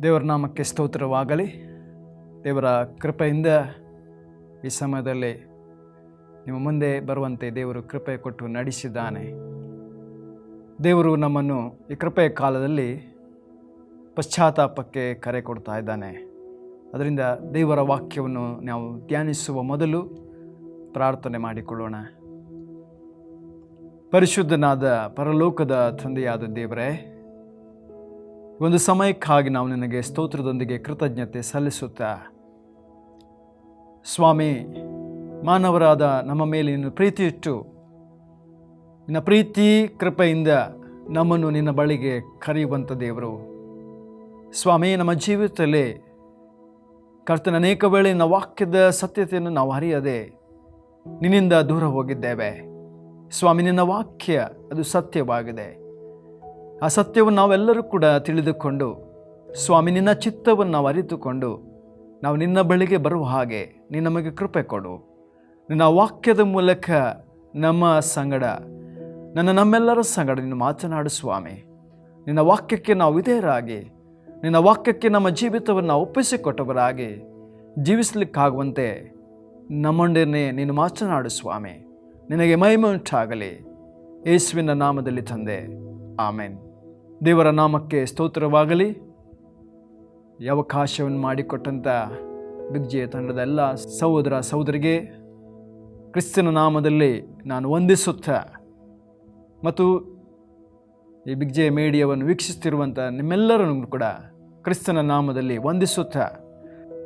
ದೇವರ ನಾಮಕ್ಕೆ ಸ್ತೋತ್ರವಾಗಲಿ. ದೇವರ ಕೃಪೆಯಿಂದ ಈ ಸಮಯದಲ್ಲಿ ನಿಮ್ಮ ಮುಂದೆ ಬರುವಂತೆ ದೇವರು ಕೃಪೆ ಕೊಟ್ಟು ನಡೆಸಿದ್ದಾನೆ. ದೇವರು ನಮ್ಮನ್ನು ಈ ಕೃಪೆಯ ಕಾಲದಲ್ಲಿ ಪಶ್ಚಾತ್ತಾಪಕ್ಕೆ ಕರೆ ಕೊಡ್ತಾ ಇದ್ದಾನೆ. ಅದರಿಂದ ದೇವರ ವಾಕ್ಯವನ್ನು ನಾವು ಧ್ಯಾನಿಸುವ ಮೊದಲು ಪ್ರಾರ್ಥನೆ ಮಾಡಿಕೊಳ್ಳೋಣ. ಪರಿಶುದ್ಧನಾದ ಪರಲೋಕದ ತಂದೆಯಾದ ದೇವರೇ, ಒಂದು ಸಮಯಕ್ಕಾಗಿ ನಾವು ನಿನಗೆ ಸ್ತೋತ್ರದೊಂದಿಗೆ ಕೃತಜ್ಞತೆ ಸಲ್ಲಿಸುತ್ತಾ, ಸ್ವಾಮಿ, ಮಾನವರಾದ ನಮ್ಮ ಮೇಲೆ ನಿನ್ನ ಪ್ರೀತಿ ಇಟ್ಟು ನಿನ್ನ ಪ್ರೀತಿ ಕೃಪೆಯಿಂದ ನಮ್ಮನ್ನು ನಿನ್ನ ಬಳಿಗೆ ಕರೆಯುವಂಥ ದೇವರು. ಸ್ವಾಮಿ, ನಮ್ಮ ಜೀವಿತದಲ್ಲಿ ಕರ್ತನ ಅನೇಕ ವೇಳೆ ನಿನ್ನ ವಾಕ್ಯದ ಸತ್ಯತೆಯನ್ನು ನಾವು ಅರಿಯದೆ ನಿನ್ನಿಂದ ದೂರ ಹೋಗಿದ್ದೇವೆ. ಸ್ವಾಮಿ, ನಿನ್ನ ವಾಕ್ಯ ಅದು ಸತ್ಯವಾಗಿದೆ. ಆ ಸತ್ಯವನ್ನು ನಾವೆಲ್ಲರೂ ಕೂಡ ತಿಳಿದುಕೊಂಡು, ಸ್ವಾಮಿ, ನಿನ್ನ ಚಿತ್ತವನ್ನು ನಾವು ಅರಿತುಕೊಂಡು ನಾವು ನಿನ್ನ ಬಳಿಗೆ ಬರುವ ಹಾಗೆ ನೀನು ನಮಗೆ ಕೃಪೆ ಕೊಡು. ನಿನ್ನ ವಾಕ್ಯದ ಮೂಲಕ ನಮ್ಮ ಸಂಗಡ, ನಮ್ಮೆಲ್ಲರ ಸಂಗಡ ನೀನು ಮಾತನಾಡು ಸ್ವಾಮಿ. ನಿನ್ನ ವಾಕ್ಯಕ್ಕೆ ನಾವು ವಿಧೇಯರಾಗಿ, ನಿನ್ನ ವಾಕ್ಯಕ್ಕೆ ನಮ್ಮ ಜೀವಿತವನ್ನು ಒಪ್ಪಿಸಿಕೊಟ್ಟವರಾಗಿ ಜೀವಿಸಲಿಕ್ಕಾಗುವಂತೆ ನಮ್ಮೊಂದಿಗೆ ನೀನು ಮಾತನಾಡು ಸ್ವಾಮಿ. ನಿನಗೆ ಮಹಿಮೆ ಉಂಟಾಗಲಿ, ಯೇಸುವಿನ ನಾಮದಲ್ಲಿ ತಂದೆ, ಆಮೆನ್. ದೇವರ ನಾಮಕ್ಕೆ ಸ್ತೋತ್ರವಾಗಲಿ. ಈ ಅವಕಾಶವನ್ನು ಮಾಡಿಕೊಟ್ಟಂಥ ಬಿಗ್ಜೆಯ ತಂಡದ ಎಲ್ಲ ಸಹೋದರ ಸಹೋದರಿಗೆ ಕ್ರಿಸ್ತನ ನಾಮದಲ್ಲಿ ನಾನು ವಂದಿಸುತ್ತಾ, ಮತ್ತು ಈ ಬಿಗ್ಜೆಯ ಮೀಡಿಯಾವನ್ನು ವೀಕ್ಷಿಸುತ್ತಿರುವಂಥ ನಿಮ್ಮೆಲ್ಲರನ್ನು ಕೂಡ ಕ್ರಿಸ್ತನ ನಾಮದಲ್ಲಿ ವಂದಿಸುತ್ತಾ,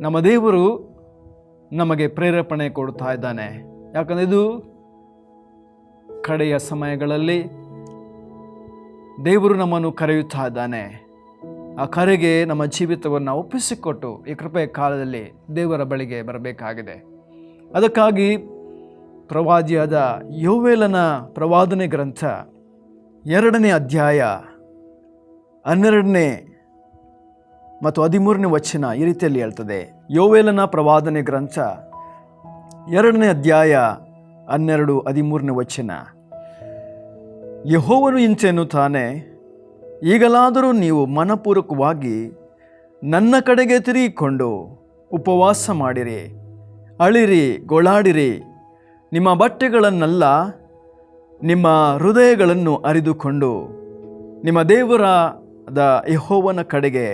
ನಮ್ಮ ದೇವರು ನಮಗೆ ಪ್ರೇರೇಪಣೆ ಕೊಡ್ತಾ ಇದ್ದಾನೆ. ಯಾಕಂದರೆ ಇದು ಕಡೆಯ ಸಮಯಗಳಲ್ಲಿ ದೇವರು ನಮ್ಮನ್ನು ಕರೆಯುತ್ತಾ ಇದ್ದಾನೆ. ಆ ಕರೆಗೆ ನಮ್ಮ ಜೀವಿತವನ್ನು ಒಪ್ಪಿಸಿಕೊಟ್ಟು ಈ ಕೃಪೆಯ ಕಾಲದಲ್ಲಿ ದೇವರ ಬಳಿಗೆ ಬರಬೇಕಾಗಿದೆ. ಅದಕ್ಕಾಗಿ ಪ್ರವಾದಿಯಾದ ಯೋವೇಲನ ಪ್ರವಾದನೆ ಗ್ರಂಥ 2ನೇ ಅಧ್ಯಾಯ 12ನೇ ಮತ್ತು 13ನೇ ವಚನ ಈ ರೀತಿಯಲ್ಲಿ ಹೇಳ್ತದೆ. ಯೋವೇಲನ ಪ್ರವಾದನೆ ಗ್ರಂಥ 2ನೇ ಅಧ್ಯಾಯ 12, 13ನೇ ವಚನ. ಯೆಹೋವನು ಇಂತೆನ್ನುತ್ತಾನೆ, ಈಗಲಾದರೂ ನೀವು ಮನಪೂರ್ವಕವಾಗಿ ನನ್ನ ಕಡೆಗೆ ತಿರುಗಿಕೊಂಡು ಉಪವಾಸ ಮಾಡಿರಿ, ಅಳಿರಿ, ಗೋಳಾಡಿರಿ. ನಿಮ್ಮ ಬಟ್ಟೆಗಳನ್ನೆಲ್ಲ, ನಿಮ್ಮ ಹೃದಯಗಳನ್ನು ಅರಿದುಕೊಂಡು ನಿಮ್ಮ ದೇವರಾದ ಯೆಹೋವನ ಕಡೆಗೆ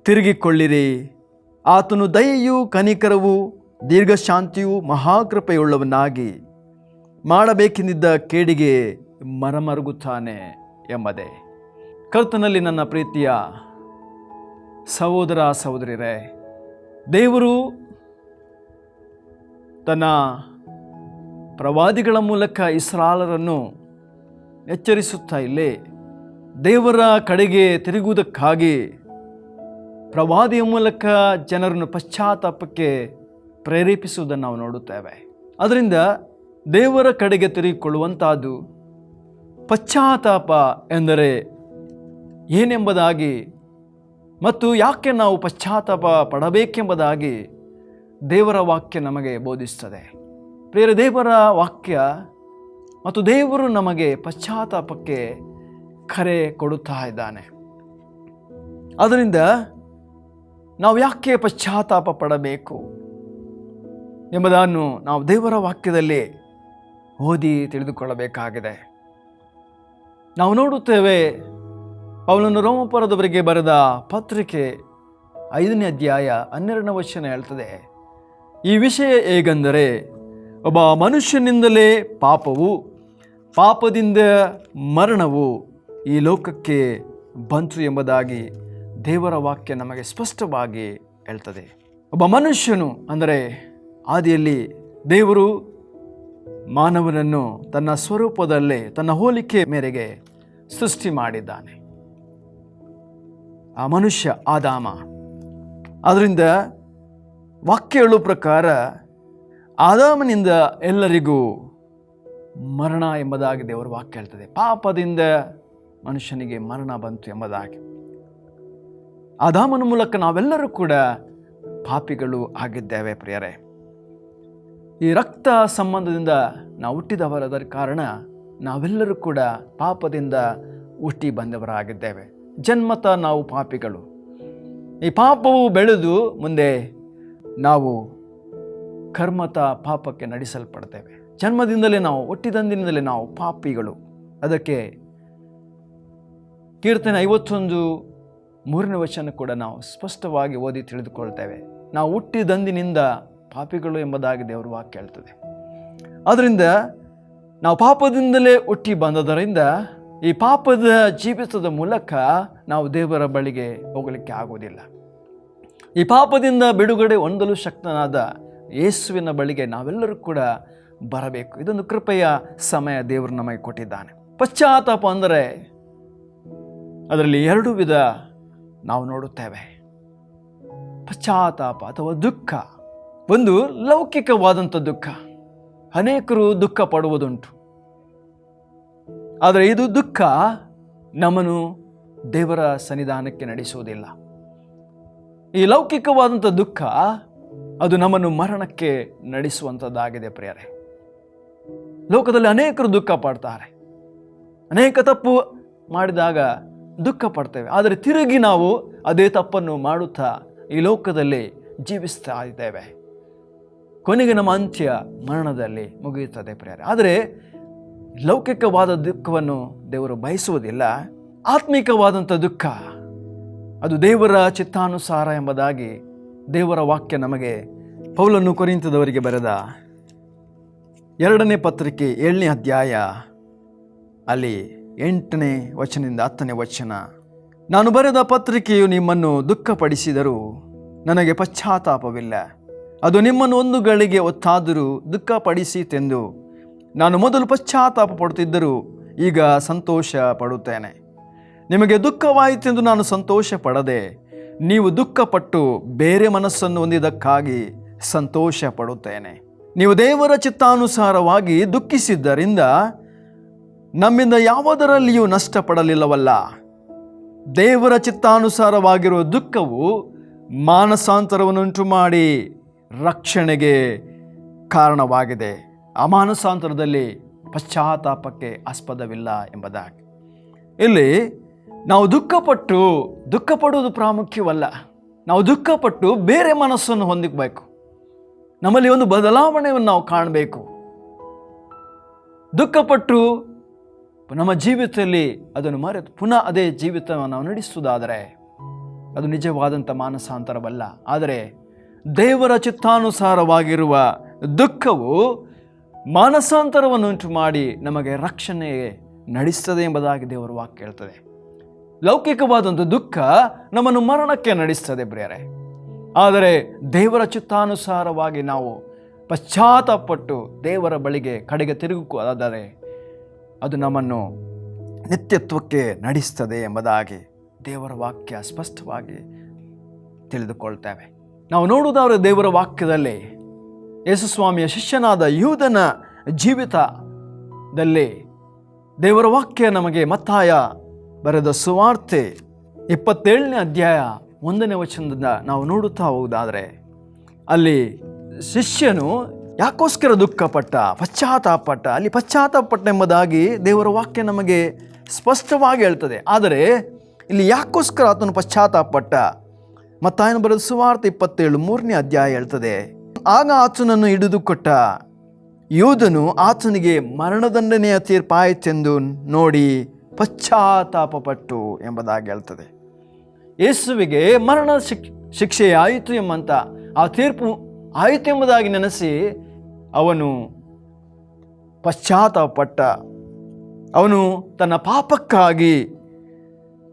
ತಿರುಗಿಕೊಳ್ಳಿರಿ. ಆತನು ದಯೆಯೂ ಕನಿಕರವೂ ದೀರ್ಘಶಾಂತಿಯೂ ಮಹಾಕೃಪೆಯುಳ್ಳವನಾಗಿ ಮಾಡಬೇಕೆಂದಿದ್ದ ಕೇಡಿಗೆ ಮರಮರುಗುತ್ತಾನೆ ಎಂಬುದೇ. ಕರ್ತನಲ್ಲಿ ನನ್ನ ಪ್ರೀತಿಯ ಸಹೋದರ ಸಹೋದರಿಯರೇ, ದೇವರು ತನ್ನ ಪ್ರವಾದಿಗಳ ಮೂಲಕ ಇಸ್ರಾಯೇಲರನ್ನು ಎಚ್ಚರಿಸುತ್ತಾ ಇಲ್ಲಿ ದೇವರ ಕಡೆಗೆ ತಿರುಗುವುದಕ್ಕಾಗಿ ಪ್ರವಾದಿಯ ಮೂಲಕ ಜನರನ್ನು ಪಶ್ಚಾತ್ತಾಪಕ್ಕೆ ಪ್ರೇರೇಪಿಸುವುದನ್ನು ನಾವು ನೋಡುತ್ತೇವೆ. ಅದರಿಂದ ದೇವರ ಕಡೆಗೆ ತಿರುಗಿಕೊಳ್ಳುವಂಥದ್ದು ಪಶ್ಚಾತ್ತಾಪ ಎಂದರೆ ಏನೆಂಬುದಾಗಿ ಮತ್ತು ಯಾಕೆ ನಾವು ಪಶ್ಚಾತ್ತಾಪ ಪಡಬೇಕೆಂಬುದಾಗಿ ದೇವರ ವಾಕ್ಯ ನಮಗೆ ಬೋಧಿಸ್ತದೆ. ಪ್ರಿಯರೇ, ದೇವರ ವಾಕ್ಯ ಮತ್ತು ದೇವರು ನಮಗೆ ಪಶ್ಚಾತ್ತಾಪಕ್ಕೆ ಕರೆ ಕೊಡುತ್ತಾ ಇದ್ದಾನೆ. ಅದರಿಂದ ನಾವು ಯಾಕೆ ಪಶ್ಚಾತ್ತಾಪ ಪಡಬೇಕು ಎಂಬುದನ್ನು ನಾವು ದೇವರ ವಾಕ್ಯದಲ್ಲಿ ಓದಿ ತಿಳಿದುಕೊಳ್ಳಬೇಕಾಗಿದೆ. ನಾವು ನೋಡುತ್ತೇವೆ, ಪೌಲನು ರೋಮಪುರದವರಿಗೆ ಬರೆದ ಪತ್ರಿಕೆ 5ನೇ ಅಧ್ಯಾಯ 12ನೇ ವಚನ ಹೇಳ್ತದೆ, ಈ ವಿಷಯ ಹೇಗೆಂದರೆ, ಒಬ್ಬ ಮನುಷ್ಯನಿಂದಲೇ ಪಾಪವು, ಪಾಪದಿಂದ ಮರಣವು ಈ ಲೋಕಕ್ಕೆ ಬಂತು ಎಂಬುದಾಗಿ ದೇವರ ವಾಕ್ಯ ನಮಗೆ ಸ್ಪಷ್ಟವಾಗಿ ಹೇಳ್ತದೆ. ಒಬ್ಬ ಮನುಷ್ಯನು ಅಂದರೆ ಆದಿಯಲ್ಲಿ ದೇವರು ಮಾನವನನ್ನು ತನ್ನ ಸ್ವರೂಪದಲ್ಲೇ ತನ್ನ ಹೋಲಿಕೆ ಮೇರೆಗೆ ಸೃಷ್ಟಿ ಮಾಡಿದ್ದಾನೆ. ಆ ಮನುಷ್ಯ ಆದಾಮ. ಅದರಿಂದ ವಾಕ್ಯ ಹೇಳುವ ಪ್ರಕಾರ ಆದಾಮನಿಂದ ಎಲ್ಲರಿಗೂ ಮರಣ ಎಂಬುದಾಗಿ ದೇವರ ವಾಕ್ಯ ಹೇಳ್ತದೆ. ಪಾಪದಿಂದ ಮನುಷ್ಯನಿಗೆ ಮರಣ ಬಂತು ಎಂಬುದಾಗಿ. ಆದಾಮನ ಮೂಲಕ ನಾವೆಲ್ಲರೂ ಕೂಡ ಪಾಪಿಗಳು ಆಗಿದ್ದೇವೆ. ಪ್ರಿಯರೇ, ಈ ರಕ್ತ ಸಂಬಂಧದಿಂದ ನಾವು ಹುಟ್ಟಿದವರಾದ ಕಾರಣ ನಾವೆಲ್ಲರೂ ಕೂಡ ಪಾಪದಿಂದ ಹುಟ್ಟಿ ಬಂದವರಾಗಿದ್ದೇವೆ. ಜನ್ಮತಃ ನಾವು ಪಾಪಿಗಳು. ಈ ಪಾಪವು ಬೆಳೆದು ಮುಂದೆ ನಾವು ಕರ್ಮತ ಪಾಪಕ್ಕೆ ನಡೆಸಲ್ಪಡ್ತೇವೆ. ಜನ್ಮದಿಂದಲೇ ನಾವು, ಹುಟ್ಟಿದಂದಿನಿಂದಲೇ ನಾವು ಪಾಪಿಗಳು. ಅದಕ್ಕೆ ಕೀರ್ತನೆ 51:3 ಕೂಡ ನಾವು ಸ್ಪಷ್ಟವಾಗಿ ಓದಿ ತಿಳಿದುಕೊಳ್ತೇವೆ. ನಾವು ಹುಟ್ಟಿದಂದಿನಿಂದ ಪಾಪಿಗಳು ಎಂಬುದಾಗಿ ದೇವರ ವಾಕ್ಯ ಹೇಳ್ತದೆ. ಆದ್ದರಿಂದ ನಾವು ಪಾಪದಿಂದಲೇ ಹುಟ್ಟಿ ಬಂದದರಿಂದ ಈ ಪಾಪದ ಜೀವಿತದ ಮೂಲಕ ನಾವು ದೇವರ ಬಳಿಗೆ ಹೋಗಲಿಕ್ಕೆ ಆಗುವುದಿಲ್ಲ. ಈ ಪಾಪದಿಂದ ಬಿಡುಗಡೆ ಹೊಂದಲು ಶಕ್ತನಾದ ಯೇಸುವಿನ ಬಳಿಗೆ ನಾವೆಲ್ಲರೂ ಕೂಡ ಬರಬೇಕು. ಇದೊಂದು ಕೃಪೆಯ ಸಮಯ ದೇವರು ನಮಗೆ ಕೊಟ್ಟಿದ್ದಾನೆ. ಪಶ್ಚಾತ್ತಾಪ ಅಂದರೆ ಅದರಲ್ಲಿ 2 ವಿಧ ನಾವು ನೋಡುತ್ತೇವೆ. ಪಶ್ಚಾತ್ತಾಪ ಅಥವಾ ದುಃಖ. ಒಂದು ಲೌಕಿಕವಾದಂಥ ದುಃಖ. ಅನೇಕರು ದುಃಖ ಪಡುವುದುಂಟು. ಆದರೆ ಇದು ದುಃಖ ನಮ್ಮನ್ನು ದೇವರ ಸನ್ನಿಧಾನಕ್ಕೆ ನಡೆಸುವುದಿಲ್ಲ. ಈ ಲೌಕಿಕವಾದಂಥ ದುಃಖ ಅದು ನಮ್ಮನ್ನು ಮರಣಕ್ಕೆ ನಡೆಸುವಂಥದ್ದಾಗಿದೆ ಪ್ರಿಯರೇ. ಲೋಕದಲ್ಲಿ ಅನೇಕರು ದುಃಖ ಪಡ್ತಾರೆ. ಅನೇಕ ತಪ್ಪು ಮಾಡಿದಾಗ ದುಃಖ ಪಡ್ತೇವೆ. ಆದರೆ ತಿರುಗಿ ನಾವು ಅದೇ ತಪ್ಪನ್ನು ಮಾಡುತ್ತಾ ಈ ಲೋಕದಲ್ಲಿ ಜೀವಿಸ್ತಾ ಇದ್ದೇವೆ. ಕೊನೆಗೆ ನಮ್ಮ ಅಂತ್ಯ ಮರಣದಲ್ಲಿ ಮುಗಿಯುತ್ತದೆ ಪ್ರಿಯರೇ. ಆದರೆ ಲೌಕಿಕವಾದ ದುಃಖವನ್ನು ದೇವರು ಬಯಸುವುದಿಲ್ಲ. ಆತ್ಮಿಕವಾದಂಥ ದುಃಖ ಅದು ದೇವರ ಚಿತ್ತಾನುಸಾರ ಎಂಬುದಾಗಿ ದೇವರ ವಾಕ್ಯ ನಮಗೆ ಪೌಲನು ಕೊರಿಂಥದವರಿಗೆ ಬರೆದ 2ನೇ ಪತ್ರಿಕೆ 7ನೇ ಅಧ್ಯಾಯ ಅಲ್ಲಿ 8ನೇ ವಚನದಿಂದ 10ನೇ ವಚನ. ನಾನು ಬರೆದ ಪತ್ರಿಕೆಯು ನಿಮ್ಮನ್ನು ದುಃಖಪಡಿಸಿದರೂ ನನಗೆ ಪಶ್ಚಾತ್ತಾಪವಿಲ್ಲ. ಅದು ನಿಮ್ಮನ್ನು ಒಂದು ಗಳಿಗೆ ಒತ್ತಾದರೂ ದುಃಖಪಡಿಸಿತೆಂದು ನಾನು ಮೊದಲು ಪಶ್ಚಾತ್ತಾಪ ಪಡುತ್ತಿದ್ದರೂ ಈಗ ಸಂತೋಷ ಪಡುತ್ತೇನೆ. ನಿಮಗೆ ದುಃಖವಾಯಿತೆಂದು ನಾನು ಸಂತೋಷ ಪಡದೆ ನೀವು ದುಃಖಪಟ್ಟು ಬೇರೆ ಮನಸ್ಸನ್ನು ಹೊಂದಿದ್ದಕ್ಕಾಗಿ ಸಂತೋಷ ಪಡುತ್ತೇನೆ. ನೀವು ದೇವರ ಚಿತ್ತಾನುಸಾರವಾಗಿ ದುಃಖಿಸಿದ್ದರಿಂದ ನಮ್ಮಿಂದ ಯಾವುದರಲ್ಲಿಯೂ ನಷ್ಟಪಡಲಿಲ್ಲವಲ್ಲ. ದೇವರ ಚಿತ್ತಾನುಸಾರವಾಗಿರುವ ದುಃಖವು ಮಾನಸಾಂತರವನ್ನುಂಟು ಮಾಡಿ ರಕ್ಷಣೆಗೆ ಕಾರಣವಾಗಿದೆ. ಆ ಮಾನಸಾಂತರದಲ್ಲಿ ಪಶ್ಚಾತ್ತಾಪಕ್ಕೆ ಆಸ್ಪದವಿಲ್ಲ ಎಂಬುದಾಗಿ ಇಲ್ಲಿ ನಾವು ದುಃಖಪಡುವುದು ಪ್ರಾಮುಖ್ಯವಲ್ಲ. ನಾವು ದುಃಖಪಟ್ಟು ಬೇರೆ ಮನಸ್ಸನ್ನು ಹೊಂದಿಕಬೇಕು. ನಮ್ಮಲ್ಲಿ ಒಂದು ಬದಲಾವಣೆಯನ್ನು ನಾವು ಕಾಣಬೇಕು. ದುಃಖಪಟ್ಟು ನಮ್ಮ ಜೀವಿತದಲ್ಲಿ ಅದನ್ನು ಮರೆತು ಪುನಃ ಅದೇ ಜೀವಿತವನ್ನು ನಾವು ನಡೆಸುವುದಾದರೆ ಅದು ನಿಜವಾದಂಥ ಮಾನಸಾಂತರವಲ್ಲ. ಆದರೆ ದೇವರ ಚಿತ್ತಾನುಸಾರವಾಗಿರುವ ದುಃಖವು ಮಾನಸಾಂತರವನ್ನುಂಟು ಮಾಡಿ ನಮಗೆ ರಕ್ಷಣೆಗೆ ನಡೆಸ್ತದೆ ಎಂಬುದಾಗಿ ದೇವರ ವಾಕ್ಯ ಹೇಳ್ತದೆ. ಲೌಕಿಕವಾದಂಥ ದುಃಖ ನಮ್ಮನ್ನು ಮರಣಕ್ಕೆ ನಡೆಸ್ತದೆ ಪ್ರಿಯರೇ. ಆದರೆ ದೇವರ ಚಿತ್ತಾನುಸಾರವಾಗಿ ನಾವು ಪಶ್ಚಾತ್ತಾಪಪಟ್ಟು ದೇವರ ಬಳಿಗೆ ಕಡೆಗೆ ತಿರುಗುವುದಾದರೆ ಅದು ನಮ್ಮನ್ನು ನಿತ್ಯತ್ವಕ್ಕೆ ನಡೆಸ್ತದೆ ಎಂಬುದಾಗಿ ದೇವರ ವಾಕ್ಯ ಸ್ಪಷ್ಟವಾಗಿ ತಿಳಿದುಕೊಳ್ತೇವೆ. ನಾವು ನೋಡುವುದಾದರೆ ದೇವರ ವಾಕ್ಯದಲ್ಲಿ ಯೇಸುಸ್ವಾಮಿಯ ಶಿಷ್ಯನಾದ ಯೂದನ ಜೀವಿತದಲ್ಲಿ ದೇವರ ವಾಕ್ಯ ನಮಗೆ ಮತ್ತಾಯ ಬರೆದ ಸುವಾರ್ತೆ 27ನೇ ಅಧ್ಯಾಯ 1ನೇ ವಚನದಿಂದ ನಾವು ನೋಡುತ್ತಾ ಹೋಗುವುದಾದರೆ ಅಲ್ಲಿ ಶಿಷ್ಯನು ಯಾಕೋಸ್ಕರ ದುಃಖಪಟ್ಟ, ಪಶ್ಚಾತ್ತಾಪಪಟ್ಟ, ಅಲ್ಲಿ ಪಶ್ಚಾತ್ತಾಪಪಟ್ಟ ಎಂಬುದಾಗಿ ದೇವರ ವಾಕ್ಯ ನಮಗೆ ಸ್ಪಷ್ಟವಾಗಿ ಹೇಳ್ತದೆ. ಆದರೆ ಇಲ್ಲಿ ಯಾಕೋಸ್ಕರ ಆತನು ಪಶ್ಚಾತ್ತಾಪಪಟ್ಟ? ಮತ್ತಾಯನ ಬರೆದ ಸುವಾರ್ತೆ 27 3ನೇ ಅಧ್ಯಾಯ ಹೇಳ್ತದೆ, ಆಗ ಆತನನ್ನು ಹಿಡಿದುಕೊಟ್ಟ ಯೂದನು ಆತನಿಗೆ ಮರಣದಂಡನೆಯ ತೀರ್ಪಾಯಿತೆಂದು ನೋಡಿ ಪಶ್ಚಾತ್ತಾಪಪಟ್ಟು ಎಂಬುದಾಗಿ ಹೇಳ್ತದೆ. ಯೇಸುವಿಗೆ ಮರಣ ಶಿಕ್ಷೆ ಆಯಿತು ಎಂಬಂತ ಆ ತೀರ್ಪು ಆಯಿತು ಎಂಬುದಾಗಿ ನೆನೆಸಿ ಅವನು ಪಶ್ಚಾತ್ತಾಪಪಟ್ಟ. ಅವನು ತನ್ನ ಪಾಪಕ್ಕಾಗಿ,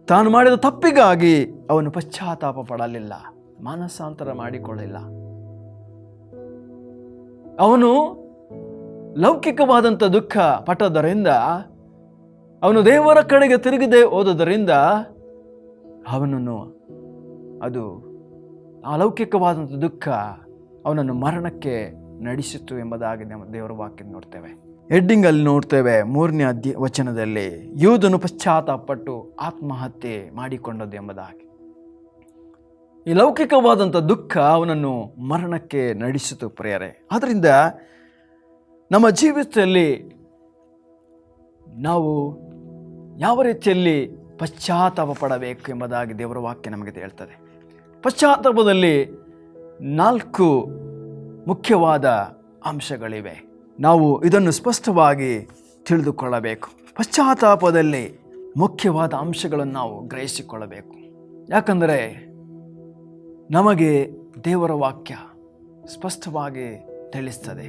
ತಾನು ಮಾಡಿದ ತಪ್ಪಿಗಾಗಿ ಅವನು ಪಶ್ಚಾತ್ತಾಪ ಪಡಲಿಲ್ಲ, ಮಾನಸಾಂತರ ಮಾಡಿಕೊಳ್ಳಲಿಲ್ಲ. ಅವನು ಲೌಕಿಕವಾದಂಥ ದುಃಖ ಪಟ್ಟದರಿಂದ, ಅವನು ದೇವರ ಕಡೆಗೆ ತಿರುಗದೆ ಹೋದುದರಿಂದ ಅವನನ್ನು ಆ ಲೌಕಿಕವಾದಂಥ ದುಃಖ ಅವನನ್ನು ಮರಣಕ್ಕೆ ನಡೆಸಿತು ಎಂಬುದಾಗಿ ನಮ್ಮ ದೇವರ ವಾಕ್ಯ ನೋಡ್ತೇವೆ. ಹೆಡ್ಡಿಂಗಲ್ಲಿ ನೋಡ್ತೇವೆ 3ನೇ ವಚನದಲ್ಲಿ, ಯೂದನು ಪಶ್ಚಾತ್ತಾಪಪಟ್ಟು ಆತ್ಮಹತ್ಯೆ ಮಾಡಿಕೊಂಡದ್ದು ಎಂಬುದಾಗಿ. ಈ ಲೌಕಿಕವಾದಂಥ ದುಃಖ ಅವನನ್ನು ಮರಣಕ್ಕೆ ನಡೆಸಿತು ಪ್ರಿಯರೇ. ಆದ್ದರಿಂದ ನಮ್ಮ ಜೀವಿತದಲ್ಲಿ ನಾವು ಯಾವ ರೀತಿಯಲ್ಲಿ ಪಶ್ಚಾತ್ತಾಪ ಪಡಬೇಕು ಎಂಬುದಾಗಿ ದೇವರ ವಾಕ್ಯ ನಮಗೆ ಹೇಳ್ತದೆ. ಪಶ್ಚಾತ್ತಾಪದಲ್ಲಿ 4 ಮುಖ್ಯವಾದ ಅಂಶಗಳಿವೆ. ನಾವು ಇದನ್ನು ಸ್ಪಷ್ಟವಾಗಿ ತಿಳಿದುಕೊಳ್ಳಬೇಕು. ಪಶ್ಚಾತ್ತಾಪದಲ್ಲಿ ಮುಖ್ಯವಾದ ಅಂಶಗಳನ್ನು ನಾವು ಗ್ರಹಿಸಿಕೊಳ್ಳಬೇಕು. ಯಾಕಂದರೆ ನಮಗೆ ದೇವರ ವಾಕ್ಯ ಸ್ಪಷ್ಟವಾಗಿ ತಿಳಿಸ್ತದೆ.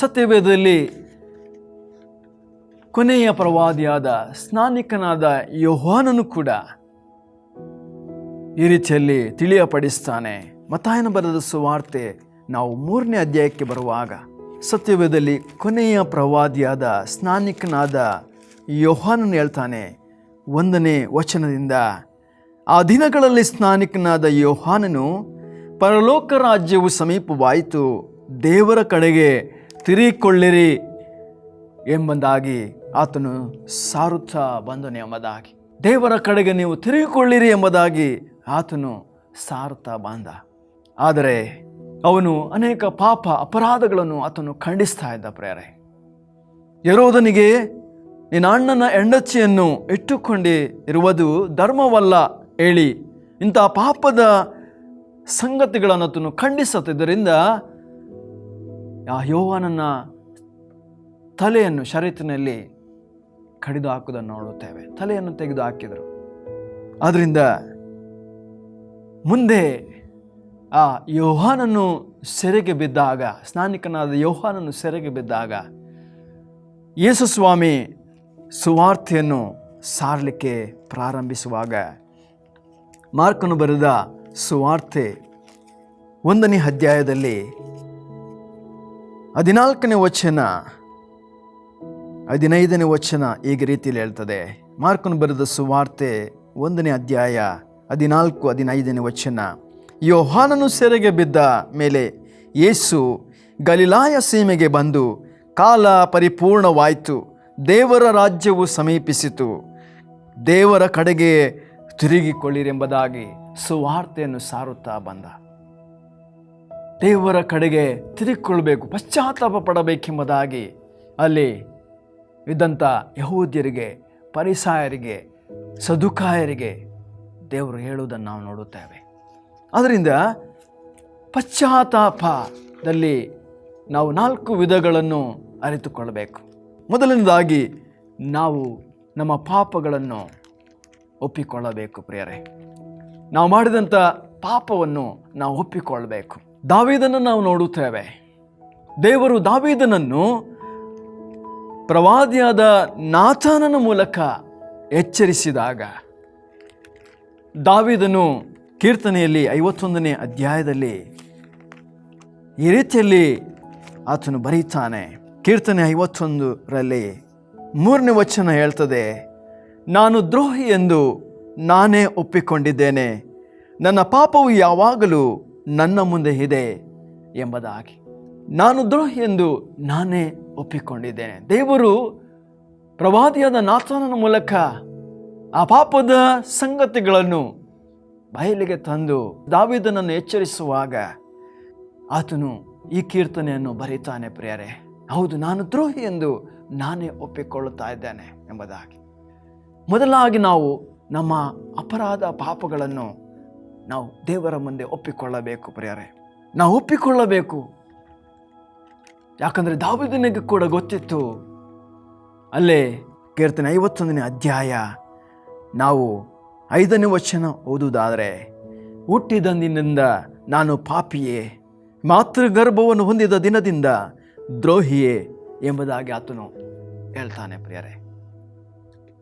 ಸತ್ಯವೇದದಲ್ಲಿ ಕೊನೆಯ ಪ್ರವಾದಿಯಾದ ಸ್ನಾನಿಕನಾದ ಯೋಹಾನನು ಕೂಡ ಈ ರೀತಿಯಲ್ಲಿ ತಿಳಿಯಪಡಿಸ್ತಾನೆ. ಮತ್ತಾಯನ ಬರೆದ ಸುವಾರ್ತೆ ನಾವು 3ನೇ ಅಧ್ಯಾಯಕ್ಕೆ ಬರುವಾಗ ಸತ್ಯವೇದದಲ್ಲಿ ಕೊನೆಯ ಪ್ರವಾದಿಯಾದ ಸ್ನಾನಿಕನಾದ ಯೋಹಾನನು ಹೇಳ್ತಾನೆ 1ನೇ ವಚನದಿಂದ, ಆ ದಿನಗಳಲ್ಲಿ ಸ್ನಾನಿಕನಾದ ಯೋಹಾನನು ಪರಲೋಕ ರಾಜ್ಯವು ಸಮೀಪವಾಯಿತು, ದೇವರ ಕಡೆಗೆ ತಿರುಗಿಕೊಳ್ಳಿರಿ ಎಂಬುದಾಗಿ ಆತನು ಸಾರುತ್ತಾ ಬಂದನು ಎಂಬುದಾಗಿ, ದೇವರ ಕಡೆಗೆ ನೀವು ತಿರುಗಿಕೊಳ್ಳಿರಿ ಎಂಬುದಾಗಿ ಆತನು ಸಾರುತ್ತಾ ಬಂದ. ಆದರೆ ಅವನು ಅನೇಕ ಪಾಪ ಅಪರಾಧಗಳನ್ನು ಆತನು ಖಂಡಿಸ್ತಾ ಇದ್ದ. ಪ್ರೇರೆ, ಹೆರೋದನಿಗೆ ನಿನ್ನ ಅಣ್ಣನ ಹೆಂಡತಿಯನ್ನು ಇಟ್ಟುಕೊಂಡಿರುವುದು ಧರ್ಮವಲ್ಲ ಹೇಳಿ ಇಂಥ ಪಾಪದ ಸಂಗತಿಗಳನ್ನು ಆತನು ಖಂಡಿಸುತ್ತಿದ್ದರಿಂದ ಆ ಯೋಹಾನನ ತಲೆಯನ್ನು ಶರೀರದಲ್ಲಿ ಕಡಿದು ಹಾಕುವುದನ್ನು ನೋಡುತ್ತೇವೆ. ತಲೆಯನ್ನು ತೆಗೆದು ಹಾಕಿದರು. ಆದ್ದರಿಂದ ಮುಂದೆ ಆ ಯೋಹಾನನು ಸೆರೆಗೆ ಬಿದ್ದಾಗ, ಸ್ನಾನಿಕನಾದ ಯೋಹಾನನು ಸೆರೆಗೆ ಬಿದ್ದಾಗ ಯೇಸು ಸ್ವಾಮಿ ಸುವಾರ್ತೆಯನ್ನು ಸಾರಲಿಕ್ಕೆ ಪ್ರಾರಂಭಿಸುವಾಗ ಮಾರ್ಕನು ಬರೆದ ಸುವಾರ್ತೆ 1ನೇ ಅಧ್ಯಾಯದಲ್ಲಿ 14ನೇ ವಚನ 15ನೇ ವಚನ ಈಗ ರೀತಿಯಲ್ಲಿ ಹೇಳ್ತದೆ. ಮಾರ್ಕನು ಬರೆದ ಸುವಾರ್ತೆ 1ನೇ ಅಧ್ಯಾಯ 14-15ನೇ ವಚನ. ಯೋಹಾನನು ಸೆರೆಗೆ ಬಿದ್ದ ಮೇಲೆ ಯೇಸು ಗಲಿಲಾಯ ಸೀಮೆಗೆ ಬಂದು, ಕಾಲ ಪರಿಪೂರ್ಣವಾಯಿತು, ದೇವರ ರಾಜ್ಯವು ಸಮೀಪಿಸಿತು, ದೇವರ ಕಡೆಗೆ ತಿರುಗಿಕೊಳ್ಳಿರೆಂಬುದಾಗಿ ಸುವಾರ್ತೆಯನ್ನು ಸಾರುತ್ತಾ ಬಂದ. ದೇವರ ಕಡೆಗೆ ತಿರುಗಿಕೊಳ್ಳಬೇಕು, ಪಶ್ಚಾತ್ತಾಪ ಪಡಬೇಕೆಂಬುದಾಗಿ ಅಲ್ಲಿ ಇದ್ದಂಥ ಯಹೂದ್ಯರಿಗೆ, ಪರಿಸಾಯರಿಗೆ, ಸದುಕಾಯರಿಗೆ ದೇವರು ಹೇಳುವುದನ್ನು ನಾವು ನೋಡುತ್ತೇವೆ. ಆದ್ದರಿಂದ ಪಶ್ಚಾತ್ತಾಪದಲ್ಲಿ ನಾವು 4 ವಿಧಗಳನ್ನು ಅರಿತುಕೊಳ್ಳಬೇಕು. ಮೊದಲನೇದಾಗಿ ನಾವು ನಮ್ಮ ಪಾಪಗಳನ್ನು ಒಪ್ಪಿಕೊಳ್ಳಬೇಕು. ಪ್ರಿಯರೇ, ನಾವು ಮಾಡಿದಂಥ ಪಾಪವನ್ನು ನಾವು ಒಪ್ಪಿಕೊಳ್ಳಬೇಕು. ದಾವೀದನನ್ನು ನಾವು ನೋಡುತ್ತೇವೆ. ದೇವರು ದಾವೀದನನ್ನು ಪ್ರವಾದಿಯಾದ ನಾಥಾನನ ಮೂಲಕ ಎಚ್ಚರಿಸಿದಾಗ ದಾವೀದನು ಕೀರ್ತನೆಯಲ್ಲಿ 51ನೇ ಅಧ್ಯಾಯದಲ್ಲಿ ಈ ರೀತಿಯಲ್ಲಿ ಆತನು ಬರೀತಾನೆ. ಕೀರ್ತನೆ 51ರಲ್ಲಿ 3ನೇ ವಚನ ಹೇಳ್ತದೆ, ನಾನು ದ್ರೋಹಿ ಎಂದು ನಾನೇ ಒಪ್ಪಿಕೊಂಡಿದ್ದೇನೆ, ನನ್ನ ಪಾಪವು ಯಾವಾಗಲೂ ನನ್ನ ಮುಂದೆ ಇದೆ ಎಂಬುದಾಗಿ. ನಾನು ದ್ರೋಹಿ ಎಂದು ನಾನೇ ಒಪ್ಪಿಕೊಂಡಿದ್ದೇನೆ. ದೇವರು ಪ್ರವಾದಿಯಾದ ನಾಥಾನನ ಮೂಲಕ ಆ ಪಾಪದ ಸಂಗತಿಗಳನ್ನು ಬಯಲಿಗೆ ತಂದು ದಾವೀದನನ್ನು ಎಚ್ಚರಿಸುವಾಗ ಆತನು ಈ ಕೀರ್ತನೆಯನ್ನು ಬರೀತಾನೆ. ಪ್ರಿಯರೇ, ಹೌದು, ನಾನು ದ್ರೋಹಿ ಎಂದು ನಾನೇ ಒಪ್ಪಿಕೊಳ್ಳುತ್ತಾ ಇದ್ದೇನೆ ಎಂಬುದಾಗಿ. ಮೊದಲಾಗಿ ನಾವು ನಮ್ಮ ಅಪರಾಧ ಪಾಪಗಳನ್ನು ನಾವು ದೇವರ ಮುಂದೆ ಒಪ್ಪಿಕೊಳ್ಳಬೇಕು. ಪ್ರಿಯರೇ, ನಾವು ಒಪ್ಪಿಕೊಳ್ಳಬೇಕು. ಯಾಕಂದರೆ ದಾವೀದನಿಗೆ ಕೂಡ ಗೊತ್ತಿತ್ತು. ಅಲ್ಲೇ ಕೀರ್ತನೆ 51ನೇ ಅಧ್ಯಾಯ ನಾವು 5ನೇ ವಚನ ಓದುವುದಾದರೆ, ಹುಟ್ಟಿದಂದಿನಿಂದ ನಾನು ಪಾಪಿಯೇ, ಮಾತೃಗರ್ಭವನ್ನು ಹೊಂದಿದ ದಿನದಿಂದ ದ್ರೋಹಿಯೇ ಎಂಬುದಾಗಿ ಆತನು ಹೇಳ್ತಾನೆ. ಪ್ರಿಯರೇ,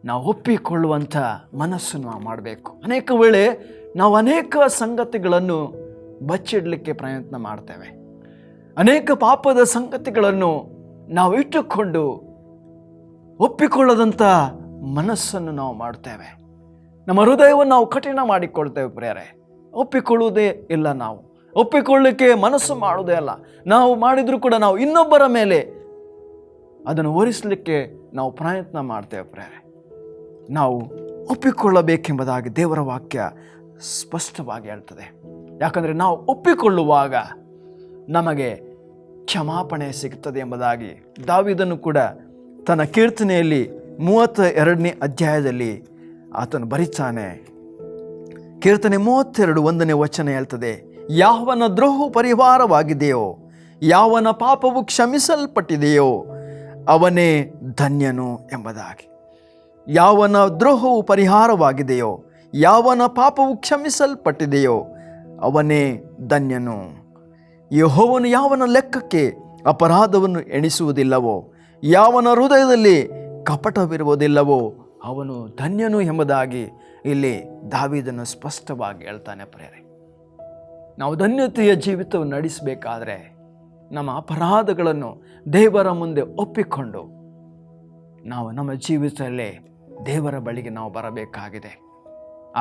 ನಾವು ಒಪ್ಪಿಕೊಳ್ಳುವಂಥ ಮನಸ್ಸನ್ನು ನಾವು ಮಾಡಬೇಕು. ಅನೇಕ ವೇಳೆ ನಾವು ಅನೇಕ ಸಂಗತಿಗಳನ್ನು ಬಚ್ಚಿಡಲಿಕ್ಕೆ ಪ್ರಯತ್ನ ಮಾಡ್ತೇವೆ. ಅನೇಕ ಪಾಪದ ಸಂಗತಿಗಳನ್ನು ನಾವು ಇಟ್ಟುಕೊಂಡು ಒಪ್ಪಿಕೊಳ್ಳದಂಥ ಮನಸ್ಸನ್ನು ನಾವು ಮಾಡ್ತೇವೆ. ನಮ್ಮ ಹೃದಯವನ್ನು ನಾವು ಕಠಿಣ ಮಾಡಿಕೊಳ್ತೇವೆ. ಪ್ರಿಯರೇ, ಒಪ್ಪಿಕೊಳ್ಳುವುದೇ ಇಲ್ಲ. ನಾವು ಒಪ್ಪಿಕೊಳ್ಳಲಿಕ್ಕೆ ಮನಸ್ಸು ಮಾಡುವುದೇ ಅಲ್ಲ. ನಾವು ಮಾಡಿದರೂ ಕೂಡ ನಾವು ಇನ್ನೊಬ್ಬರ ಮೇಲೆ ಅದನ್ನು ಹೊರಿಸಲಿಕ್ಕೆ ನಾವು ಪ್ರಯತ್ನ ಮಾಡ್ತೇವೆ. ಪ್ರಿಯರೇ, ನಾವು ಒಪ್ಪಿಕೊಳ್ಳಬೇಕೆಂಬುದಾಗಿ ದೇವರ ವಾಕ್ಯ ಸ್ಪಷ್ಟವಾಗಿ ಹೇಳ್ತದೆ. ಯಾಕಂದರೆ ನಾವು ಒಪ್ಪಿಕೊಳ್ಳುವಾಗ ನಮಗೆ ಕ್ಷಮಾಪಣೆ ಸಿಗುತ್ತದೆ ಎಂಬುದಾಗಿ ದಾವೀದನು ಕೂಡ ತನ್ನ ಕೀರ್ತನೆಯಲ್ಲಿ 32ನೇ ಅಧ್ಯಾಯದಲ್ಲಿ ಆತನು ಬರೀತಾನೆ. ಕೀರ್ತನೆ 32:1 ಹೇಳ್ತದೆ, ಯಾವನ ದ್ರೋಹವು ಪರಿಹಾರವಾಗಿದೆಯೋ, ಯಾವನ ಪಾಪವು ಕ್ಷಮಿಸಲ್ಪಟ್ಟಿದೆಯೋ ಅವನೇ ಧನ್ಯನು ಎಂಬುದಾಗಿ. ಯಾವನ ದ್ರೋಹವು ಪರಿಹಾರವಾಗಿದೆಯೋ, ಯಾವನ ಪಾಪವು ಕ್ಷಮಿಸಲ್ಪಟ್ಟಿದೆಯೋ ಅವನೇ ಧನ್ಯನು. ಯೆಹೋವನು ಯಾವನ ಲೆಕ್ಕಕ್ಕೆ ಅಪರಾಧವನ್ನು ಎಣಿಸುವುದಿಲ್ಲವೋ, ಯಾವನ ಹೃದಯದಲ್ಲಿ ಕಪಟವಿರುವುದಿಲ್ಲವೋ ಅವನು ಧನ್ಯನು ಎಂಬುದಾಗಿ ಇಲ್ಲಿ ದಾವೀದನು ಸ್ಪಷ್ಟವಾಗಿ ಹೇಳ್ತಾನೆ ಪ್ರಿಯರೇ. ನಾವು ಧನ್ಯತೆಯ ಜೀವಿತವನ್ನು ನಡೆಸಬೇಕಾದ್ರೆ ನಮ್ಮ ಅಪರಾಧಗಳನ್ನು ದೇವರ ಮುಂದೆ ಒಪ್ಪಿಕೊಂಡು ನಾವು ನಮ್ಮ ಜೀವಿತದಲ್ಲೇ ದೇವರ ಬಳಿಗೆ ನಾವು ಬರಬೇಕಾಗಿದೆ.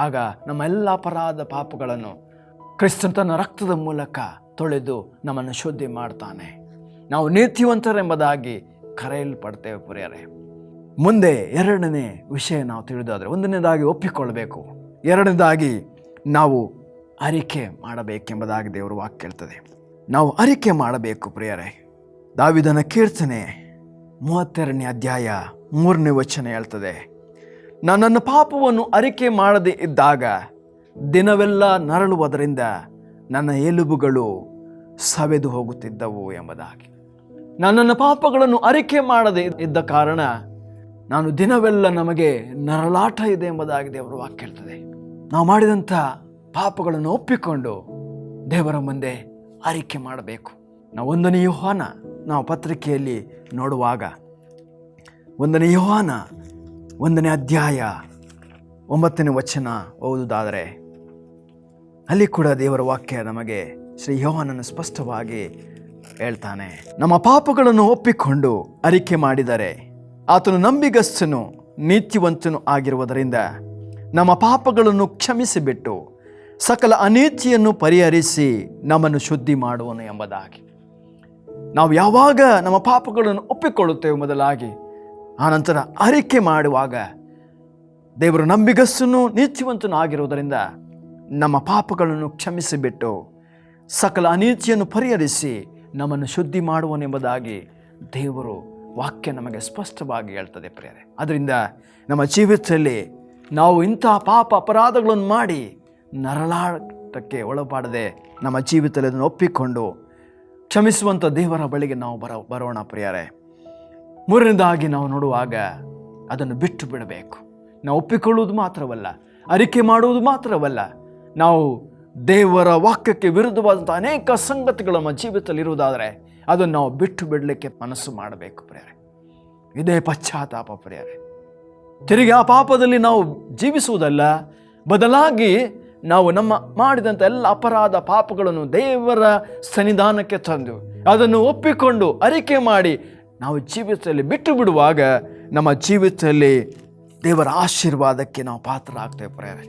ಆಗ ನಮ್ಮ ಎಲ್ಲ ಅಪರಾಧ ಪಾಪಗಳನ್ನು ಕ್ರಿಸ್ತನ ತನ್ನ ರಕ್ತದ ಮೂಲಕ ತೊಳೆದು ನಮ್ಮನ್ನು ಶುದ್ಧಿ ಮಾಡ್ತಾನೆ. ನಾವು ನೀತಿವಂತರೆಂಬುದಾಗಿ ಕರೆಯಲ್ಪಡ್ತೇವೆ ಪ್ರಿಯರೇ. ಮುಂದೆ ಎರಡನೇ ವಿಷಯ ನಾವು ತಿಳಿದಾದರೆ, ಒಂದನೇದಾಗಿ ಒಪ್ಪಿಕೊಳ್ಳಬೇಕು, ಎರಡನೇದಾಗಿ ನಾವು ಅರಿಕೆ ಮಾಡಬೇಕೆಂಬುದಾಗಿ ದೇವರು ವಾಕ್ಯ ಹೇಳ್ತದೆ. ನಾವು ಅರಿಕೆ ಮಾಡಬೇಕು ಪ್ರಿಯರೇ. ದಾವೀದನ ಕೀರ್ತನೆ 32:3 ಹೇಳ್ತದೆ, ನನ್ನ ಪಾಪವನ್ನು ಅರಿಕೆ ಮಾಡದೆ ಇದ್ದಾಗ ದಿನವೆಲ್ಲ ನರಳುವುದರಿಂದ ನನ್ನ ಎಲುಬುಗಳು ಸವೆದು ಹೋಗುತ್ತಿದ್ದವು ಎಂಬುದಾಗಿ. ನನ್ನ ಪಾಪಗಳನ್ನು ಅರಿಕೆ ಮಾಡದೆ ಇದ್ದ ಕಾರಣ ನಾನು ದಿನವೆಲ್ಲ ನಮಗೆ ನರಳಾಟ ಇದೆ ಎಂಬುದಾಗಿ ದೇವರು ವಾಕ್ಯ ಹೇಳ್ತದೆ. ನಾವು ಮಾಡಿದಂಥ ಪಾಪಗಳನ್ನು ಒಪ್ಪಿಕೊಂಡು ದೇವರ ಮುಂದೆ ಅರಿಕೆ ಮಾಡಬೇಕು. ನಾವು 1 ಯೋಹಾನ ನಾವು ಪತ್ರಿಕೆಯಲ್ಲಿ ನೋಡುವಾಗ 1 ಯೋಹಾನ 1:9 ಓದುವುದಾದರೆ ಅಲ್ಲಿ ಕೂಡ ದೇವರ ವಾಕ್ಯ ನಮಗೆ ಶ್ರೀ ಯೋಹಾನನು ಸ್ಪಷ್ಟವಾಗಿ ಹೇಳ್ತಾನೆ, ನಮ್ಮ ಪಾಪಗಳನ್ನು ಒಪ್ಪಿಕೊಂಡು ಅರಿಕೆ ಮಾಡಿದರೆ ಆತನು ನಂಬಿಗಸ್ತನು ನೀತಿವಂತನು ಆಗಿರುವುದರಿಂದ ನಮ್ಮ ಪಾಪಗಳನ್ನು ಕ್ಷಮಿಸಿಬಿಟ್ಟು ಸಕಲ ಅನೀತಿಯನ್ನು ಪರಿಹರಿಸಿ ನಮ್ಮನ್ನು ಶುದ್ಧಿ ಮಾಡುವನು ಎಂಬುದಾಗಿ. ನಾವು ಯಾವಾಗ ನಮ್ಮ ಪಾಪಗಳನ್ನು ಒಪ್ಪಿಕೊಳ್ಳುತ್ತೇವೆ ಮೊದಲಾಗಿ, ಆನಂತರ ಅರಿಕೆ ಮಾಡುವಾಗ ದೇವರು ನಂಬಿಗಸ್ತನು ನೀತಿವಂತನು ಆಗಿರುವುದರಿಂದ ನಮ್ಮ ಪಾಪಗಳನ್ನು ಕ್ಷಮಿಸಿಬಿಟ್ಟು ಸಕಲ ಅನೀತಿಯನ್ನು ಪರಿಹರಿಸಿ ನಮ್ಮನ್ನು ಶುದ್ಧಿ ಮಾಡುವನೆಂಬುದಾಗಿ ದೇವರು ವಾಕ್ಯ ನಮಗೆ ಸ್ಪಷ್ಟವಾಗಿ ಹೇಳ್ತದೆ ಪ್ರಿಯರೇ. ಅದರಿಂದ ನಮ್ಮ ಜೀವಿತದಲ್ಲಿ ನಾವು ಇಂತಹ ಪಾಪ ಅಪರಾಧಗಳನ್ನು ಮಾಡಿ ನರಳಾಟಕ್ಕೆ ಒಳಪಡದೆ ನಮ್ಮ ಜೀವಿತದಲ್ಲಿ ಅದನ್ನು ಒಪ್ಪಿಕೊಂಡು ಕ್ಷಮಿಸುವಂಥ ದೇವರ ಬಳಿಗೆ ನಾವು ಬರೋಣ ಪ್ರಿಯರೇ. ಮೂರನೇದಾಗಿ ನಾವು ನೋಡುವಾಗ ಅದನ್ನು ಬಿಟ್ಟು ಬಿಡಬೇಕು. ನಾವು ಒಪ್ಪಿಕೊಳ್ಳುವುದು ಮಾತ್ರವಲ್ಲ, ಅರಿಕೆ ಮಾಡುವುದು ಮಾತ್ರವಲ್ಲ, ನಾವು ದೇವರ ವಾಕ್ಯಕ್ಕೆ ವಿರುದ್ಧವಾದಂಥ ಅನೇಕ ಸಂಗತಿಗಳು ನಮ್ಮ ಜೀವಿತದಲ್ಲಿ ಇರುವುದಾದರೆ ಅದನ್ನು ನಾವು ಬಿಟ್ಟು ಬಿಡಲಿಕ್ಕೆ ಮನಸ್ಸು ಮಾಡಬೇಕು ಪ್ರಿಯರೇ. ಇದೇ ಪಶ್ಚಾತ್ತಾಪ ಪ್ರಿಯರೇ. ತಿರುಗಿ ಆ ಪಾಪದಲ್ಲಿ ನಾವು ಜೀವಿಸುವುದಲ್ಲ, ಬದಲಾಗಿ ನಾವು ನಮ್ಮ ಮಾಡಿದಂಥ ಎಲ್ಲ ಅಪರಾಧ ಪಾಪಗಳನ್ನು ದೇವರ ಸನ್ನಿಧಾನಕ್ಕೆ ತಂದು ಅದನ್ನು ಒಪ್ಪಿಕೊಂಡು ಅರಿಕೆ ಮಾಡಿ ನಾವು ಜೀವಿತದಲ್ಲಿ ಬಿಟ್ಟು ಬಿಡುವಾಗ ನಮ್ಮ ಜೀವಿತದಲ್ಲಿ ದೇವರ ಆಶೀರ್ವಾದಕ್ಕೆ ನಾವು ಪಾತ್ರರಾಗ್ತೇವೆ ಪ್ರಿಯರೇ.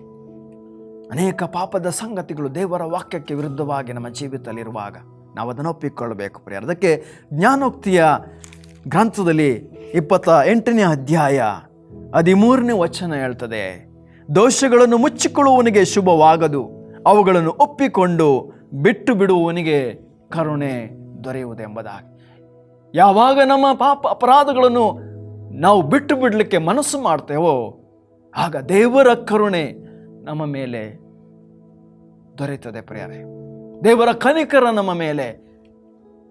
ಅನೇಕ ಪಾಪದ ಸಂಗತಿಗಳು ದೇವರ ವಾಕ್ಯಕ್ಕೆ ವಿರುದ್ಧವಾಗಿ ನಮ್ಮ ಜೀವಿತದಲ್ಲಿರುವಾಗ ನಾವು ಅದನ್ನು ಒಪ್ಪಿಕೊಳ್ಳಬೇಕು ಪ್ರಿಯರೇ. ಅದಕ್ಕೆ ಜ್ಞಾನೋಕ್ತಿಯ ಗ್ರಂಥದಲ್ಲಿ 28:13 ಹೇಳ್ತದೆ, ದೋಷಗಳನ್ನು ಮುಚ್ಚಿಕೊಳ್ಳುವವನಿಗೆ ಶುಭವಾಗದು, ಅವುಗಳನ್ನು ಒಪ್ಪಿಕೊಂಡು ಬಿಟ್ಟು ಬಿಡುವವನಿಗೆ ಕರುಣೆ ದೊರೆಯುವುದೆಂಬುದಾಗಿ. ಯಾವಾಗ ನಮ್ಮ ಪಾಪ ಅಪರಾಧಗಳನ್ನು ನಾವು ಬಿಟ್ಟು ಬಿಡಲಿಕ್ಕೆ ಮನಸ್ಸು ಮಾಡ್ತೇವೋ ಆಗ ದೇವರ ಕರುಣೆ ನಮ್ಮ ಮೇಲೆ ದೊರೆಯುತ್ತದೆ ಪ್ರಿಯರೇ. ದೇವರ ಕನಿಕರ ನಮ್ಮ ಮೇಲೆ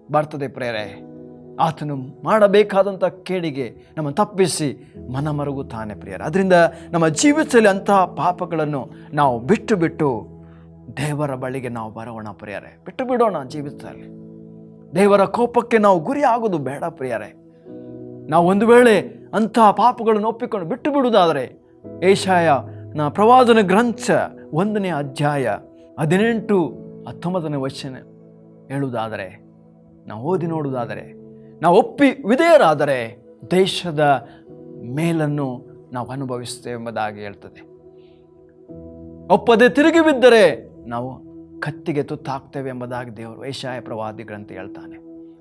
ಬರ್ತದೆ ಪ್ರಿಯರೇ. ಆತನು ಮಾಡಬೇಕಾದಂಥ ಕೇಡಿಗೆ ನಮ್ಮ ತಪ್ಪಿಸಿ ಮನ ಮರುಗುತ್ತಾನೆ ಪ್ರಿಯರೇ. ಅದರಿಂದ ನಮ್ಮ ಜೀವಿತದಲ್ಲಿ ಅಂತಹ ಪಾಪಗಳನ್ನು ನಾವು ಬಿಟ್ಟು ದೇವರ ಬಳಿಗೆ ನಾವು ಬರೋಣ ಪ್ರಿಯರೇ. ಬಿಟ್ಟು ಬಿಡೋಣ ಜೀವಿತದಲ್ಲಿ. ದೇವರ ಕೋಪಕ್ಕೆ ನಾವು ಗುರಿ ಆಗೋದು ಬೇಡ ಪ್ರಿಯರೇ. ನಾವು ಒಂದು ವೇಳೆ ಅಂತಹ ಪಾಪಗಳನ್ನು ಒಪ್ಪಿಕೊಂಡು ಬಿಟ್ಟು ಬಿಡುವುದಾದರೆ ಯೆಶಾಯನ ಪ್ರವಾದನ ಗ್ರಂಥ 1:18-19 ಹೇಳುವುದಾದರೆ, ನಾವು ಓದಿ ನೋಡುವುದಾದರೆ, ನಾವು ಒಪ್ಪಿ ವಿಧೇಯರಾದರೆ ದೇಶದ ಮೇಲನ್ನು ನಾವು ಅನುಭವಿಸ್ತೇವೆ ಎಂಬುದಾಗಿ ಹೇಳ್ತದೆ. ಒಪ್ಪದೆ ತಿರುಗಿ ಬಿದ್ದರೆ ನಾವು ಕತ್ತಿಗೆ ತುತ್ತಾಗ್ತೇವೆ ಎಂಬುದಾಗಿ ದೇವರು ಯೆಶಾಯ ಪ್ರವಾದಿ ಗ್ರಂಥ ಹೇಳ್ತಾನೆ.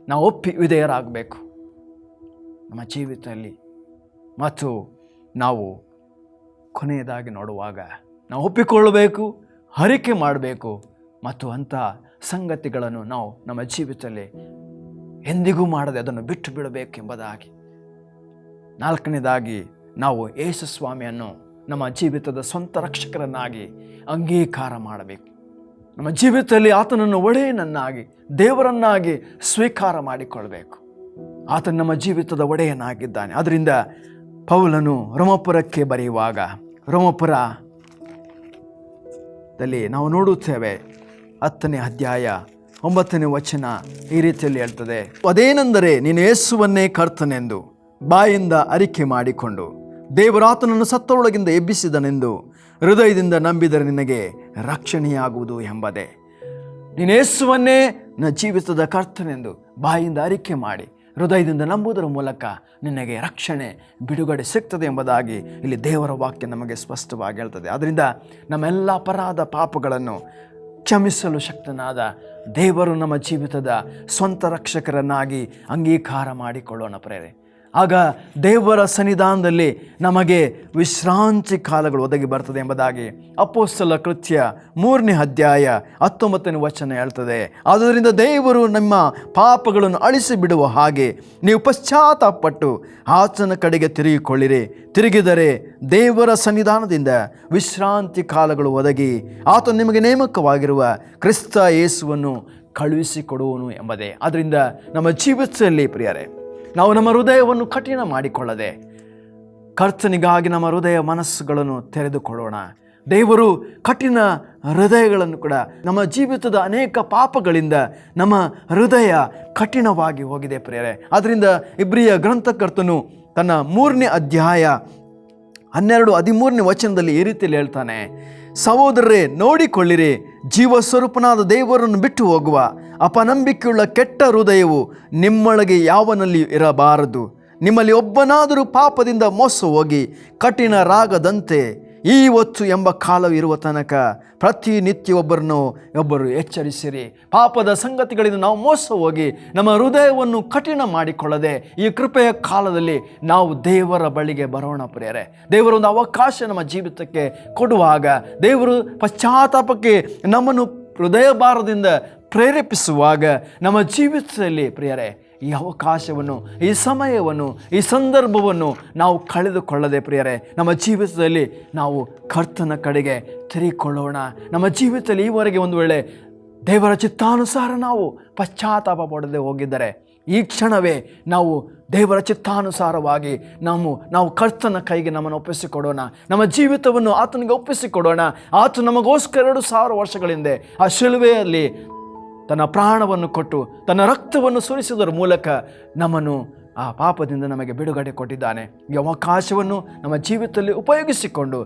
ನಾವು ಒಪ್ಪಿ ವಿಧೇಯರಾಗಬೇಕು ನಮ್ಮ ಜೀವಿತದಲ್ಲಿ. ಮತ್ತು ನಾವು ಕೊನೆಯದಾಗಿ ನೋಡುವಾಗ ನಾವು ಒಪ್ಪಿಕೊಳ್ಳಬೇಕು, ಅರಿಕೆ ಮಾಡಬೇಕು ಮತ್ತು ಅಂಥ ಸಂಗತಿಗಳನ್ನು ನಾವು ನಮ್ಮ ಜೀವಿತದಲ್ಲಿ ಎಂದಿಗೂ ಮಾಡದೆ ಅದನ್ನು ಬಿಟ್ಟು ಬಿಡಬೇಕು ಎಂಬುದಾಗಿ. ನಾಲ್ಕನೇದಾಗಿ ನಾವು ಯೇಸು ಸ್ವಾಮಿಯನ್ನು ನಮ್ಮ ಜೀವಿತದ ಸ್ವಂತ ರಕ್ಷಕರನ್ನಾಗಿ ಅಂಗೀಕಾರ ಮಾಡಬೇಕು. ನಮ್ಮ ಜೀವಿತದಲ್ಲಿ ಆತನನ್ನು ಒಡೆಯನನ್ನಾಗಿ, ದೇವರನ್ನಾಗಿ ಸ್ವೀಕಾರ ಮಾಡಿಕೊಳ್ಬೇಕು. ಆತನು ನಮ್ಮ ಜೀವಿತದ ಒಡೆಯನಾಗಿದ್ದಾನೆ. ಆದ್ದರಿಂದ ಪೌಲನು ರೋಮಾಪುರಕ್ಕೆ ಬರೆಯುವಾಗ ರೋಮಾಪುರದಲ್ಲಿ ನಾವು ನೋಡುತ್ತೇವೆ 10ನೇ ಅಧ್ಯಾಯ 9ನೇ ವಚನ ಈ ರೀತಿಯಲ್ಲಿ ಹೇಳ್ತದೆ, ಅದೇನೆಂದರೆ ನೀನು ಯೇಸುವನ್ನೇ ಕರ್ತನೆಂದು ಬಾಯಿಂದ ಅರಿಕೆ ಮಾಡಿಕೊಂಡು ದೇವರಾತನನ್ನು ಸತ್ತರೊಳಗಿಂದ ಎಬ್ಬಿಸಿದನೆಂದು ಹೃದಯದಿಂದ ನಂಬಿದರೆ ನಿನಗೆ ರಕ್ಷಣೆಯಾಗುವುದು ಎಂಬುದೇ. ನೀನು ಯೇಸುವನ್ನೇ ನನ್ನ ಜೀವಿತದ ಕರ್ತನೆಂದು ಬಾಯಿಂದ ಅರಿಕೆ ಮಾಡಿ ಹೃದಯದಿಂದ ನಂಬುವುದರ ಮೂಲಕ ನಿನಗೆ ರಕ್ಷಣೆ, ಬಿಡುಗಡೆ ಸಿಗ್ತದೆ ಎಂಬುದಾಗಿ ಇಲ್ಲಿ ದೇವರ ವಾಕ್ಯ ನಮಗೆ ಸ್ಪಷ್ಟವಾಗಿ ಹೇಳ್ತದೆ. ಆದ್ದರಿಂದ ನಮ್ಮೆಲ್ಲ ಅಪರಾಧ ಪಾಪಗಳನ್ನು ಕ್ಷಮಿಸಲು ಶಕ್ತನಾದ ದೇವರು ನಮ್ಮ ಜೀವಿತದ ಸ್ವಂತ ರಕ್ಷಕರನ್ನಾಗಿ ಅಂಗೀಕಾರ ಮಾಡಿಕೊಳ್ಳೋಣ ಪ್ರೇರೆ. ಆಗ ದೇವರ ಸನ್ನಿಧಾನದಲ್ಲಿ ನಮಗೆ ವಿಶ್ರಾಂತಿ ಕಾಲಗಳು ಒದಗಿ ಬರ್ತದೆ ಎಂಬುದಾಗಿ ಅಪೊಸ್ತಲ ಕೃತ್ಯ 3ನೇ ಅಧ್ಯಾಯ 19ನೇ ವಚನ ಹೇಳ್ತದೆ. ಆದ್ದರಿಂದ ದೇವರು ನಿಮ್ಮ ಪಾಪಗಳನ್ನು ಅಳಿಸಿ ಬಿಡುವ ಹಾಗೆ ನೀವು ಪಶ್ಚಾತ್ತಾಪಪಟ್ಟು ಆತನ ಕಡೆಗೆ ತಿರುಗಿದರೆ ದೇವರ ಸನ್ನಿಧಾನದಿಂದ ವಿಶ್ರಾಂತಿ ಕಾಲಗಳು ಒದಗಿ ಆತನು ನಿಮಗೆ ನೇಮಕವಾಗಿರುವ ಕ್ರಿಸ್ತ ಯೇಸುವನ್ನು ಕಳುಹಿಸಿಕೊಡುವನು ಎಂಬುದೇ. ಆದ್ದರಿಂದ ನಮ್ಮ ಜೀವಿತದಲ್ಲಿ ಪ್ರಿಯರೇ, ನಾವು ನಮ್ಮ ಹೃದಯವನ್ನು ಕಠಿಣ ಮಾಡಿಕೊಳ್ಳದೆ ಕರ್ತನಿಗಾಗಿ ನಮ್ಮ ಹೃದಯ ಮನಸ್ಸುಗಳನ್ನು ತೆರೆದುಕೊಳ್ಳೋಣ. ದೇವರು ಕಠಿಣ ಹೃದಯಗಳನ್ನು ಕೂಡ, ನಮ್ಮ ಜೀವಿತದ ಅನೇಕ ಪಾಪಗಳಿಂದ ನಮ್ಮ ಹೃದಯ ಕಠಿಣವಾಗಿ ಹೋಗಿದೆ ಪ್ರಿಯರೇ. ಆದ್ದರಿಂದ ಇಬ್ರಿಯ ಗ್ರಂಥಕರ್ತನು ತನ್ನ 3ನೇ ಅಧ್ಯಾಯ 12-13ನೇ ವಚನದಲ್ಲಿ ಈ ರೀತಿಯಲ್ಲಿ ಹೇಳ್ತಾನೆ, ಸಹೋದರರೇ ನೋಡಿಕೊಳ್ಳಿರಿ, ಜೀವಸ್ವರೂಪನಾದ ದೇವರನ್ನು ಬಿಟ್ಟು ಹೋಗುವ ಅಪನಂಬಿಕೆಯುಳ್ಳ ಕೆಟ್ಟ ಹೃದಯವು ನಿಮ್ಮೊಳಗೆ ಯಾವನಲ್ಲಿಯೂ ಇರಬಾರದು. ನಿಮ್ಮಲ್ಲಿ ಒಬ್ಬನಾದರೂ ಪಾಪದಿಂದ ಮೋಸ ಹೋಗಿ ಕಠಿಣರಾಗದಂತೆ ಈ ಹೊತ್ತು ಎಂಬ ಕಾಲವು ಇರುವ ತನಕ ಪ್ರತಿನಿತ್ಯ ಒಬ್ಬರು ಎಚ್ಚರಿಸಿರಿ. ಪಾಪದ ಸಂಗತಿಗಳಿಂದ ನಾವು ಮೋಸ ಹೋಗಿ ನಮ್ಮ ಹೃದಯವನ್ನು ಕಠಿಣ ಮಾಡಿಕೊಳ್ಳದೆ ಈ ಕೃಪೆಯ ಕಾಲದಲ್ಲಿ ನಾವು ದೇವರ ಬಳಿಗೆ ಬರೋಣ ಪ್ರಿಯರೇ. ದೇವರೊಂದು ಅವಕಾಶ ನಮ್ಮ ಜೀವಿತಕ್ಕೆ ಕೊಡುವಾಗ, ದೇವರು ಪಶ್ಚಾತ್ತಾಪಕ್ಕೆ ನಮ್ಮನ್ನು ಹೃದಯ ಭಾರದಿಂದ ಪ್ರೇರೇಪಿಸುವಾಗ ನಮ್ಮ ಜೀವಿತದಲ್ಲಿ ಪ್ರಿಯರೇ ಈ ಅವಕಾಶವನ್ನು, ಈ ಸಮಯವನ್ನು, ಈ ಸಂದರ್ಭವನ್ನು ನಾವು ಕಳೆದುಕೊಳ್ಳದೆ ಪ್ರಿಯರೇ ನಮ್ಮ ಜೀವಿತದಲ್ಲಿ ನಾವು ಕರ್ತನ ಕಡೆಗೆ ತಿರುಗಿಕೊಳ್ಳೋಣ. ನಮ್ಮ ಜೀವಿತದಲ್ಲಿ ಈವರೆಗೆ ಒಂದು ವೇಳೆ ದೇವರ ಚಿತ್ತಾನುಸಾರ ನಾವು ಪಶ್ಚಾತ್ತಾಪ ಪಡದೆ ಹೋಗಿದ್ದರೆ ಈ ಕ್ಷಣವೇ ನಾವು ದೇವರ ಚಿತ್ತಾನುಸಾರವಾಗಿ ನಾವು ಕರ್ತನ ಕೈಗೆ ನಮ್ಮನ್ನು ಒಪ್ಪಿಸಿಕೊಡೋಣ. ನಮ್ಮ ಜೀವಿತವನ್ನು ಆತನಿಗೆ ಒಪ್ಪಿಸಿಕೊಡೋಣ. ಆತ ನಮಗೋಸ್ಕರ 2000 ವರ್ಷಗಳ ಹಿಂದೆ ಆ ಶಿಲುಬೆಯಲ್ಲಿ ತನ್ನ ಪ್ರಾಣವನ್ನು ಕೊಟ್ಟು ತನ್ನ ರಕ್ತವನ್ನು ಸುರಿಸುವುದರ ಮೂಲಕ ನಮ್ಮನ್ನು ಆ ಪಾಪದಿಂದ ನಮಗೆ ಬಿಡುಗಡೆ ಕೊಟ್ಟಿದ್ದಾನೆ. ಈ ಅವಕಾಶವನ್ನು ನಮ್ಮ ಜೀವಿತದಲ್ಲಿ ಉಪಯೋಗಿಸಿಕೊಂಡು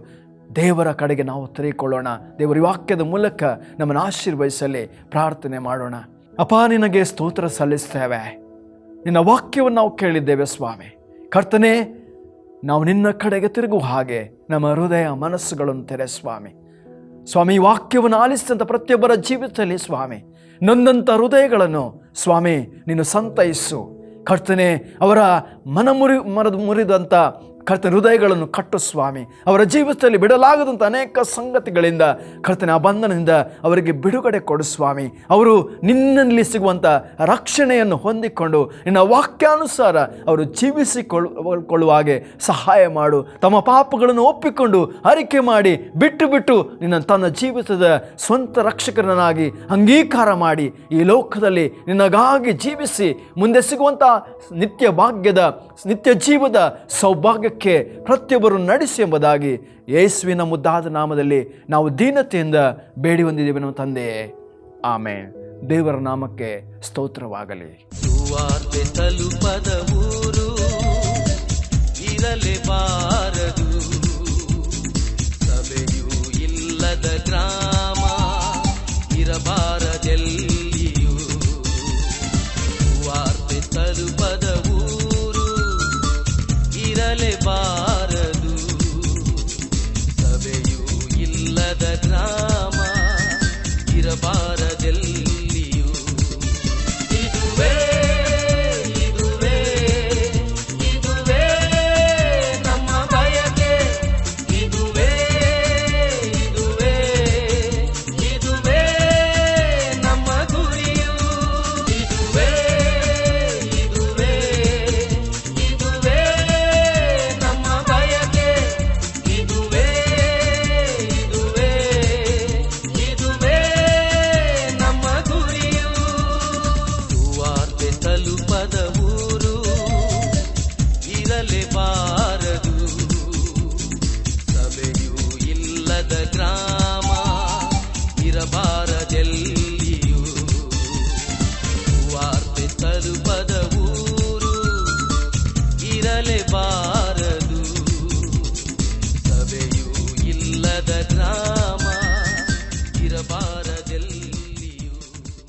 ದೇವರ ಕಡೆಗೆ ನಾವು ತಿರುಗಿಕೊಳ್ಳೋಣ. ದೇವರ ವಾಕ್ಯದ ಮೂಲಕ ನಮ್ಮನ್ನು ಆಶೀರ್ವದಿಸಲಿ. ಪ್ರಾರ್ಥನೆ ಮಾಡೋಣ. ಅಪ್ಪ, ನಿನಗೆ ಸ್ತೋತ್ರ ಸಲ್ಲಿಸ್ತೇವೆ. ನಿನ್ನ ವಾಕ್ಯವನ್ನು ನಾವು ಕೇಳಿದ್ದೇವೆ ಸ್ವಾಮಿ. ಕರ್ತನೇ, ನಾವು ನಿನ್ನ ಕಡೆಗೆ ತಿರುಗುವ ಹಾಗೆ ನಮ್ಮ ಹೃದಯ ಮನಸ್ಸುಗಳನ್ನು ತೆರೆ ಸ್ವಾಮಿ. ಈ ವಾಕ್ಯವನ್ನು ಆಲಿಸಿದಂಥ ಪ್ರತಿಯೊಬ್ಬರ ಜೀವಿತದಲ್ಲಿ ಸ್ವಾಮಿ ನೊಂದಂಥ ಹೃದಯಗಳನ್ನು ಸ್ವಾಮಿ ನೀನು ಸಂತೈಸು. ಕರ್ತನೆ, ಅವರ ಮುರಿದಂಥ ಕರ್ತನ ಹೃದಯಗಳನ್ನು ಕಟ್ಟು ಸ್ವಾಮಿ. ಅವರ ಜೀವಿತದಲ್ಲಿ ಬಿಡಲಾಗದಂಥ ಅನೇಕ ಸಂಗತಿಗಳಿಂದ ಕರ್ತನ ಆ ಬಂಧನದಿಂದ ಅವರಿಗೆ ಬಿಡುಗಡೆ ಕೊಡು ಸ್ವಾಮಿ. ಅವರು ನಿನ್ನಲ್ಲಿ ಸಿಗುವಂಥ ರಕ್ಷಣೆಯನ್ನು ಹೊಂದಿಕೊಂಡು ನಿನ್ನ ವಾಕ್ಯಾನುಸಾರ ಅವರು ಜೀವಿಸಿಕೊಳ್ಳುವ ಹಾಗೆ ಸಹಾಯ ಮಾಡು. ತಮ್ಮ ಪಾಪಗಳನ್ನು ಒಪ್ಪಿಕೊಂಡು ಅರಿಕೆ ಮಾಡಿ ಬಿಟ್ಟು ನಿನ್ನ ತನ್ನ ಜೀವಿತದ ಸ್ವಂತ ರಕ್ಷಕರನ್ನಾಗಿ ಅಂಗೀಕಾರ ಮಾಡಿ ಈ ಲೋಕದಲ್ಲಿ ನಿನಗಾಗಿ ಜೀವಿಸಿ ಮುಂದೆ ಸಿಗುವಂಥ ನಿತ್ಯ ಜೀವದ ಸೌಭಾಗ್ಯಕ್ಕೆ ಪ್ರತಿಯೊಬ್ಬರು ನಡೆಸಿ ಎಂಬುದಾಗಿ ಯೇಸುವಿನ ಮುದ್ದಾದ ನಾಮದಲ್ಲಿ ನಾವು ದೀನತೆಯಿಂದ ಬೇಡಿ ಹೊಂದಿದ್ದೇವೆ ನಮ್ಮ ತಂದೆಯೇ, ಆಮೇನ್. ದೇವರ ನಾಮಕ್ಕೆ ಸ್ತೋತ್ರವಾಗಲಿ. ಸುವಾರ್ತೆ ತಲುಪದ ಊರು ಇರಲೇಬಾರದು, ಸಭೆಯೂ ಇಲ್ಲದ ಗ್ರಾಮ ಇರಬಾರದೆಲ್ಲಿಯೂ. ಸುವಾರ್ತೆ ತಲುಪದ ಊರು ಇರಲೇಬಾರದು, ಸಭೆಯೂ ಇಲ್ಲದ ಗ್ರಾಮ ಇರಬಾರದೆಲ್ಲಿ.